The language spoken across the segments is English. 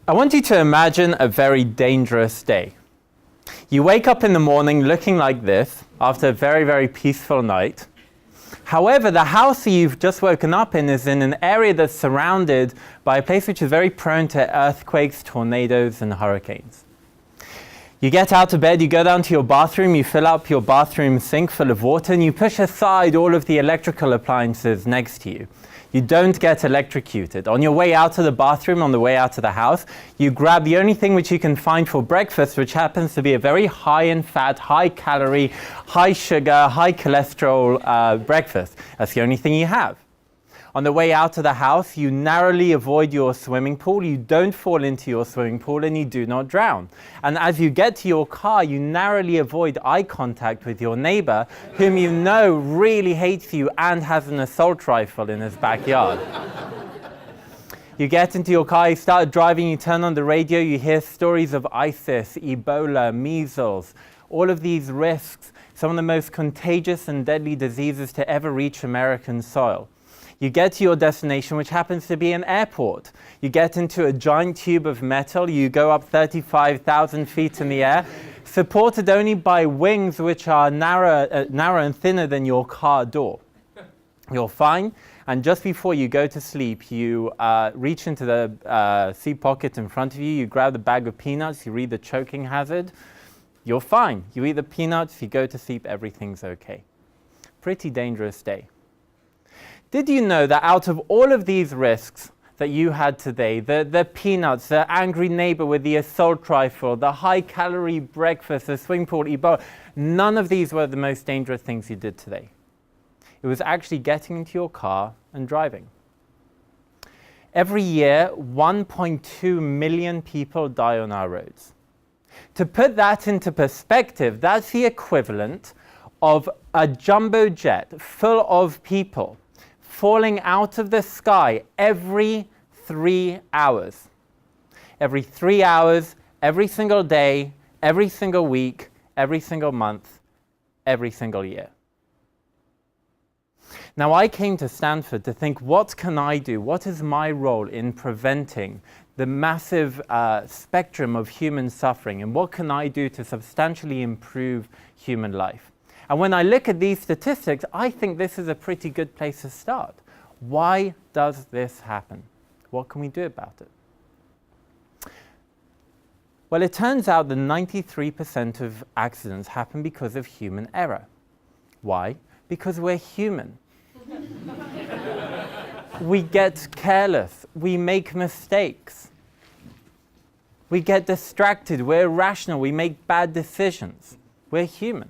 I want you to imagine a very dangerous day. You wake up in the morning looking like this after a very, very peaceful night. However, the house that you've just woken up in is in an area that's surrounded by a place which is very prone to earthquakes, tornadoes, and hurricanes. You get out of bed, you go down to your bathroom, you fill up your bathroom sink full of water, and you push aside all of the electrical appliances next to you. You don't get electrocuted. On your way out of the bathroom, on the way out of the house, you grab the only thing which you can find for breakfast, which happens to be a very high in fat, high calorie, high sugar, high cholesterol breakfast. That's the only thing you have. On the way out of the house, you narrowly avoid your swimming pool, you don't fall into your swimming pool, and you do not drown. And as you get to your car, you narrowly avoid eye contact with your neighbor, whom you know really hates you and has an assault rifle in his backyard. You get into your car, you start driving, you turn on the radio, you hear stories of ISIS, Ebola, measles, all of these risks, some of the most contagious and deadly diseases to ever reach American soil. You get to your destination, which happens to be an airport. You get into a giant tube of metal, you go up 35,000 feet in the air, supported only by wings which are narrow and thinner than your car door. You're fine, and just before you go to sleep, you reach into the seat pocket in front of you, you grab the bag of peanuts, you read the choking hazard. You're fine. You eat the peanuts, you go to sleep, everything's okay. Pretty dangerous day. Did you know that out of all of these risks that you had today, the peanuts, the angry neighbor with the assault rifle, the high-calorie breakfast, the swimming pool, Ebola, none of these were the most dangerous things you did today. It was actually getting into your car and driving. Every year, 1.2 million people die on our roads. To put that into perspective, that's the equivalent of a jumbo jet full of people falling out of the sky every 3 hours. Every 3 hours, every single day, every single week, every single month, every single year. Now, I came to Stanford to think, what can I do? What is my role in preventing the massive spectrum of human suffering? And what can I do to substantially improve human life? And when I look at these statistics, I think this is a pretty good place to start. Why does this happen? What can we do about it? Well, it turns out that 93% of accidents happen because of human error. Why? Because we're human. We get careless. We make mistakes. We get distracted. We're irrational. We make bad decisions. We're human.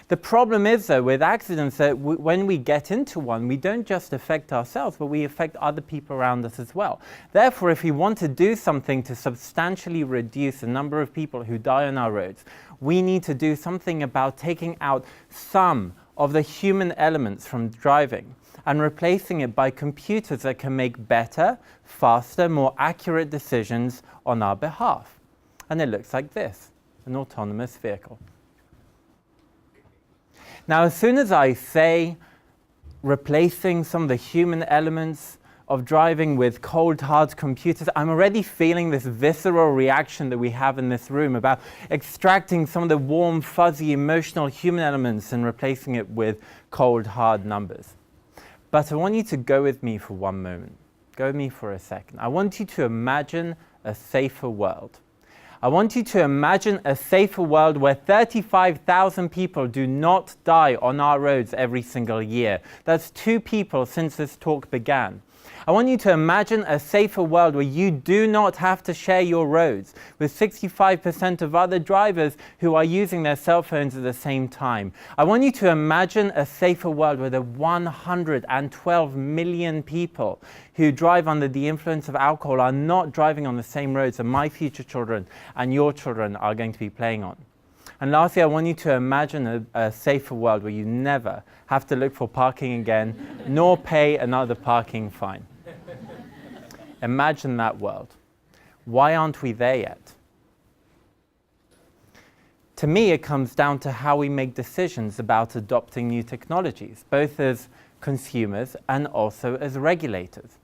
The problem is, though, with accidents that when we get into one, we don't just affect ourselves, but we affect other people around us as well. Therefore, if we want to do something to substantially reduce the number of people who die on our roads, we need to do something about taking out some of the human elements from driving and replacing it by computers that can make better, faster, more accurate decisions on our behalf. And it looks like this, an autonomous vehicle. Now, as soon as I say replacing some of the human elements of driving with cold, hard computers, I'm already feeling this visceral reaction that we have in this room about extracting some of the warm, fuzzy, emotional human elements and replacing it with cold, hard numbers. But I want you to go with me for one moment. Go with me for a second. I want you to imagine a safer world. I want you to imagine a safer world where 35,000 people do not die on our roads every single year. That's 2 people since this talk began. I want you to imagine a safer world where you do not have to share your roads with 65% of other drivers who are using their cell phones at the same time. I want you to imagine a safer world where the 112 million people who drive under the influence of alcohol are not driving on the same roads that my future children and your children are going to be playing on. And lastly, I want you to imagine a safer world where you never have to look for parking again, nor pay another parking fine. Imagine that world. Why aren't we there yet? To me, it comes down to how we make decisions about adopting new technologies, both as consumers and also as regulators.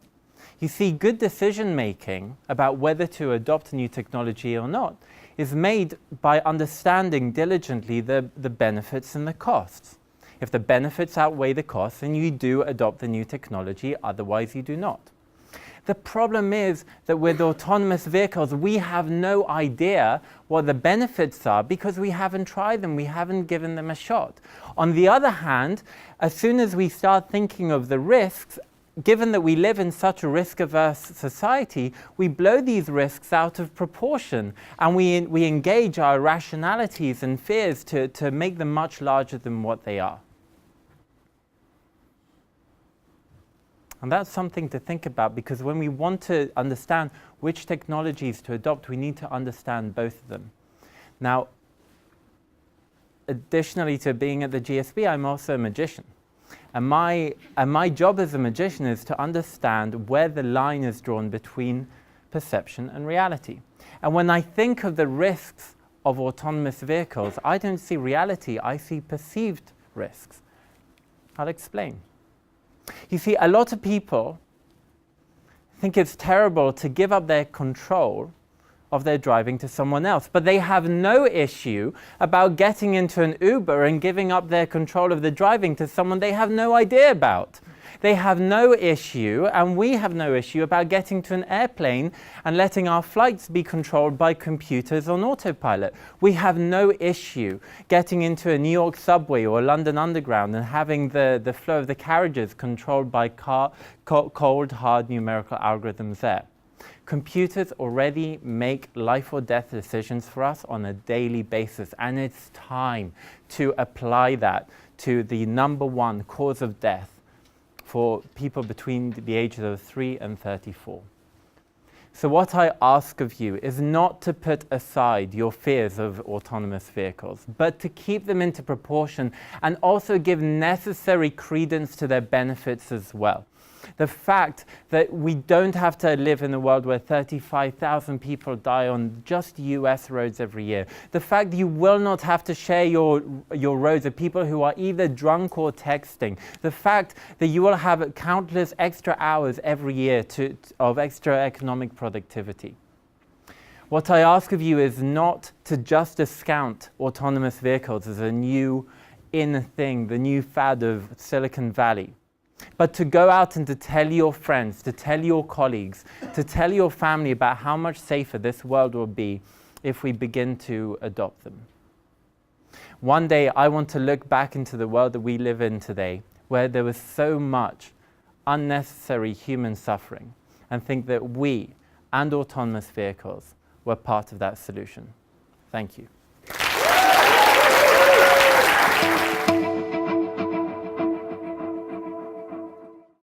You see, good decision making about whether to adopt a new technology or not is made by understanding diligently the benefits and the costs. If the benefits outweigh the costs, then you do adopt the new technology, otherwise you do not. The problem is that with autonomous vehicles, we have no idea what the benefits are because we haven't tried them, we haven't given them a shot. On the other hand, as soon as we start thinking of the risks, given that we live in such a risk-averse society, we blow these risks out of proportion and we engage our rationalities and fears to make them much larger than what they are. And that's something to think about, because when we want to understand which technologies to adopt, we need to understand both of them. Now, additionally to being at the GSB, I'm also a magician. And my job as a magician is to understand where the line is drawn between perception and reality. And when I think of the risks of autonomous vehicles, I don't see reality, I see perceived risks. I'll explain. You see, a lot of people think it's terrible to give up their control of their driving to someone else, but they have no issue about getting into an Uber and giving up their control of the driving to someone they have no idea about. They have no issue, and we have no issue, about getting to an airplane and letting our flights be controlled by computers on autopilot. We have no issue getting into a New York subway or a London Underground and having the flow of the carriages controlled by cold, hard numerical algorithms there. Computers already make life or death decisions for us on a daily basis, and it's time to apply that to the number one cause of death for people between the ages of 3 and 34. So what I ask of you is not to put aside your fears of autonomous vehicles, but to keep them into proportion and also give necessary credence to their benefits as well. The fact that we don't have to live in a world where 35,000 people die on just US roads every year. The fact that you will not have to share your roads with people who are either drunk or texting. The fact that you will have countless extra hours every year of extra economic productivity. What I ask of you is not to just discount autonomous vehicles as a new in thing, the new fad of Silicon Valley, but to go out and to tell your friends, to tell your colleagues, to tell your family about how much safer this world will be if we begin to adopt them. One day I want to look back into the world that we live in today, where there was so much unnecessary human suffering, and think that we and autonomous vehicles were part of that solution. Thank you.